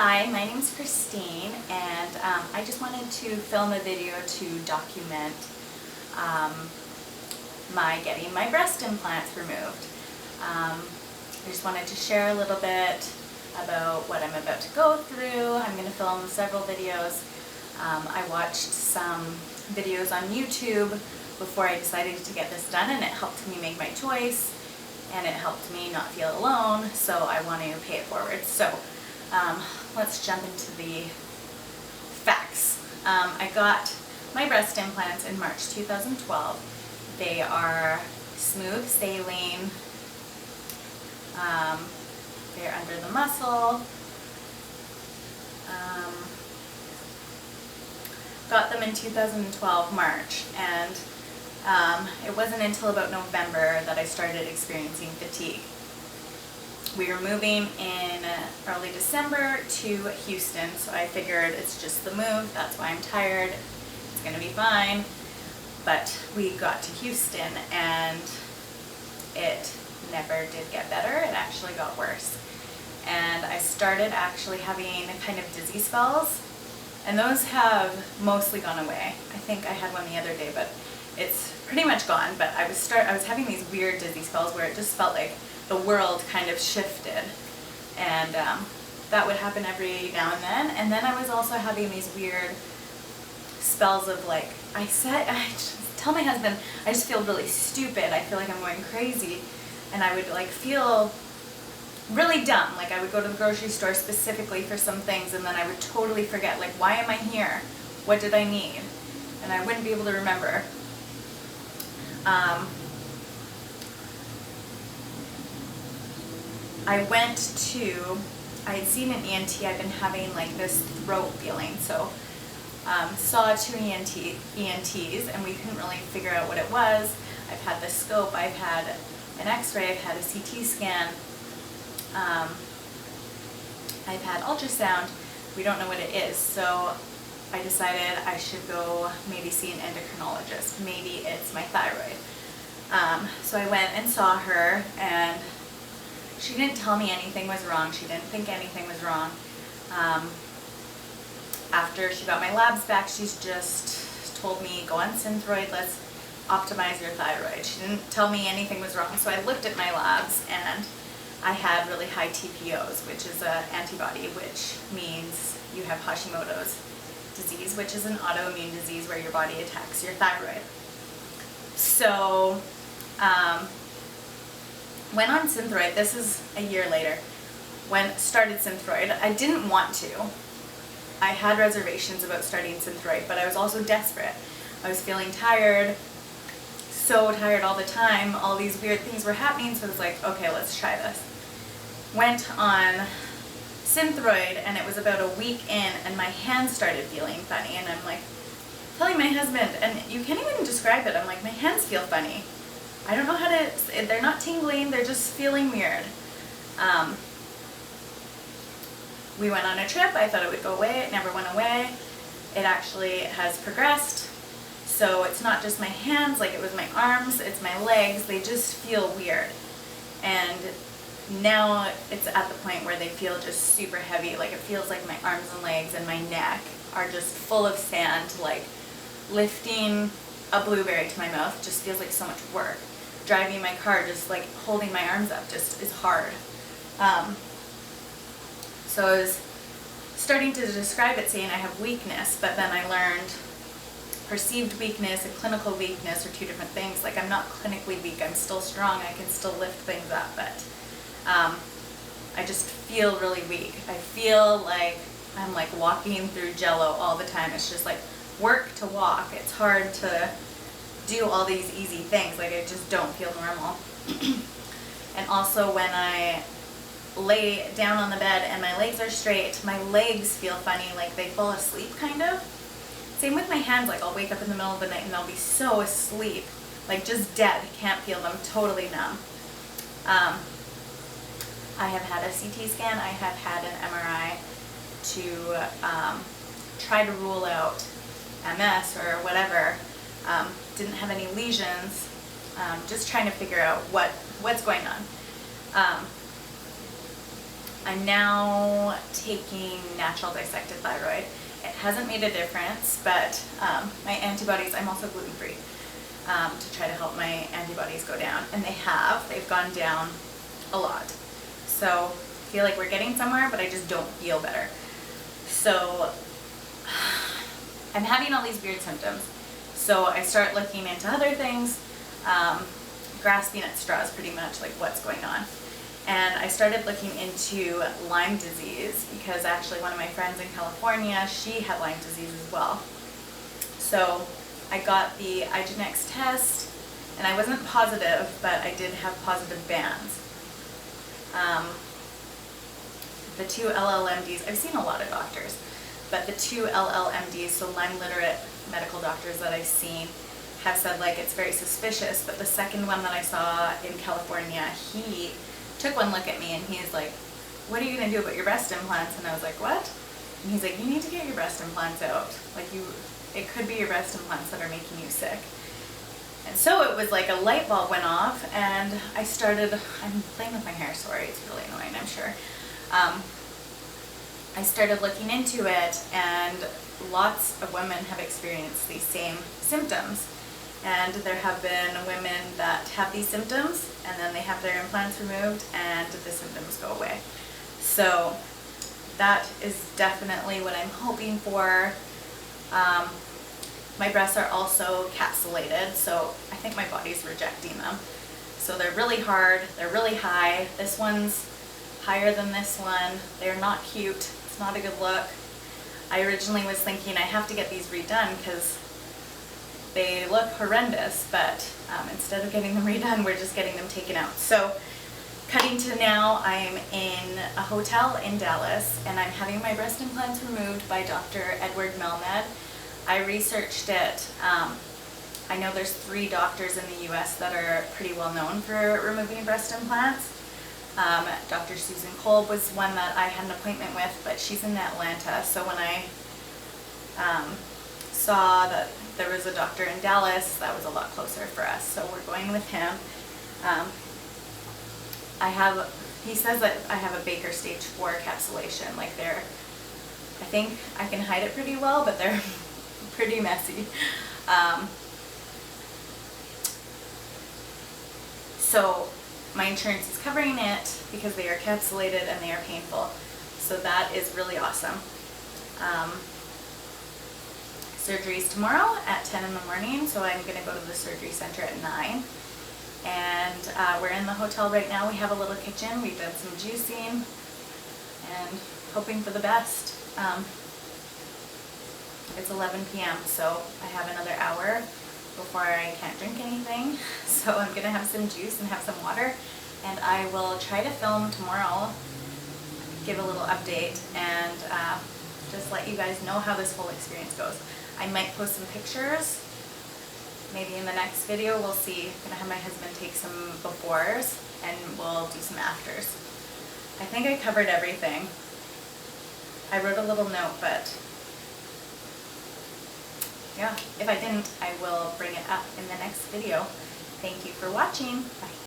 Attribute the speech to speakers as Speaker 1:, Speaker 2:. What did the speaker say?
Speaker 1: Hi, my name's Christine, and I just wanted to film a video to document my getting my breast implants removed. I just wanted to share a little bit about what I'm about to go through. I'm going to film several videos. I watched some videos on YouTube before I decided to get this done, and it helped me make my choice, and it helped me not feel alone, so I want to pay it forward. So let's jump into the facts. I got my breast implants in March 2012. They are smooth saline. They're under the muscle. Got them in 2012 March, and it wasn't until about November that I started experiencing fatigue. We were moving in early December to Houston, so I figured it's just the move, that's why I'm tired, it's gonna be fine. But we got to Houston and it never did get better, it actually got worse. And I started actually having kind of dizzy spells, and those have mostly gone away. I think I had one the other day, but it's pretty much gone. But I was having these weird dizzy spells where it just felt like the world kind of shifted, and that would happen every now and then. And then I was also having these weird spells of like, I just tell my husband, I just feel really stupid, I feel like I'm going crazy, and I would like feel really dumb. Like I would go to the grocery store specifically for some things, and then I would totally forget, like, why am I here? What did I need? And I wouldn't be able to remember. I had seen an ENT, I've been having like this throat feeling, so saw two ENTs, and we couldn't really figure out what it was. I've had the scope, I've had an x-ray, I've had a CT scan, I've had ultrasound. We don't know what it is, so I decided I should go maybe see an endocrinologist. Maybe it's my thyroid. So I went and saw her, and she didn't tell me anything was wrong. She didn't think anything was wrong. After she got my labs back, she's just told me, go on Synthroid, let's optimize your thyroid. She didn't tell me anything was wrong. So I looked at my labs, and I had really high TPOs, which is an antibody, which means you have Hashimoto's disease, which is an autoimmune disease where your body attacks your thyroid. So went on Synthroid. This is a year later. Started Synthroid. I didn't want to. I had reservations about starting Synthroid, but I was also desperate. I was feeling tired, so tired all the time. All these weird things were happening, so I was like, okay, let's try this. Went on Synthroid, and it was about a week in, and my hands started feeling funny, and I'm like telling my husband, and you can't even describe it, I'm like, my hands feel funny. I don't know how to, they're not tingling, they're just feeling weird. We went on a trip, I thought it would go away, it never went away. It actually has progressed, so it's not just my hands, like it was my arms, it's my legs, they just feel weird. And now it's at the point where they feel just super heavy, like it feels like my arms and legs and my neck are just full of sand, like lifting a blueberry to my mouth just feels like so much work. Driving my car, just like holding my arms up just is hard. So I was starting to describe it saying I have weakness, but then I learned perceived weakness and clinical weakness are two different things. Like I'm not clinically weak, I'm still strong, I can still lift things up, but I just feel really weak. I feel like I'm like walking through jello all the time. It's just like work to walk. It's hard to do all these easy things. Like I just don't feel normal. And also when I lay down on the bed and my legs are straight, my legs feel funny, like they fall asleep kind of. Same with my hands, like I'll wake up in the middle of the night and they'll be so asleep, like just dead, can't feel them, totally numb. I have had a CT scan, I have had an MRI to try to rule out MS or whatever. Didn't have any lesions, just trying to figure out what's going on. I'm now taking natural dissected thyroid. It hasn't made a difference, but my antibodies, I'm also gluten-free, to try to help my antibodies go down. And they've gone down a lot. So I feel like we're getting somewhere, but I just don't feel better. So I'm having all these weird symptoms. So I start looking into other things, grasping at straws pretty much, like what's going on. And I started looking into Lyme disease because actually one of my friends in California, she had Lyme disease as well. So I got the IGNX test, and I wasn't positive, but I did have positive bands. The two LLMDs, I've seen a lot of doctors, but the two LLMDs, so Lyme literate medical doctors that I've seen, have said like it's very suspicious. But the second one that I saw in California, he took one look at me and he's like, "What are you going to do about your breast implants?" And I was like, "What?" And he's like, "You need to get your breast implants out. Like it could be your breast implants that are making you sick." And so it was like a light bulb went off, and I'm playing with my hair, sorry, it's really annoying, I'm sure. I started looking into it, and lots of women have experienced these same symptoms. And there have been women that have these symptoms, and then they have their implants removed, and the symptoms go away. So that is definitely what I'm hoping for. My breasts are also capsulated, so I think my body's rejecting them. So they're really hard, they're really high. This one's higher than this one. They're not cute, it's not a good look. I originally was thinking I have to get these redone because they look horrendous, but instead of getting them redone, we're just getting them taken out. So cutting to now, I'm in a hotel in Dallas, and I'm having my breast implants removed by Dr. Edward Melmed. I researched it. I know there's 3 doctors in the US that are pretty well known for removing breast implants. Dr. Susan Kolb was one that I had an appointment with, but she's in Atlanta. So when I saw that there was a doctor in Dallas, that was a lot closer for us. So we're going with him. He says that I have a Baker stage 4 capsulation. Like I think I can hide it pretty well, but they're pretty messy. So my insurance is covering it because they are capsulated and they are painful. So that is really awesome. Surgery's tomorrow at 10 in the morning, so I'm going to go to the surgery center at 9. And we're in the hotel right now. We have a little kitchen. We've done some juicing and hoping for the best. It's 11 p.m., so I have another hour before I can't drink anything. So I'm going to have some juice and have some water, and I will try to film tomorrow, give a little update, and just let you guys know how this whole experience goes. I might post some pictures, maybe in the next video, we'll see. I'm going to have my husband take some befores, and we'll do some afters. I think I covered everything. I wrote a little note, but yeah, if I didn't, I will bring it up in the next video. Thank you for watching. Bye.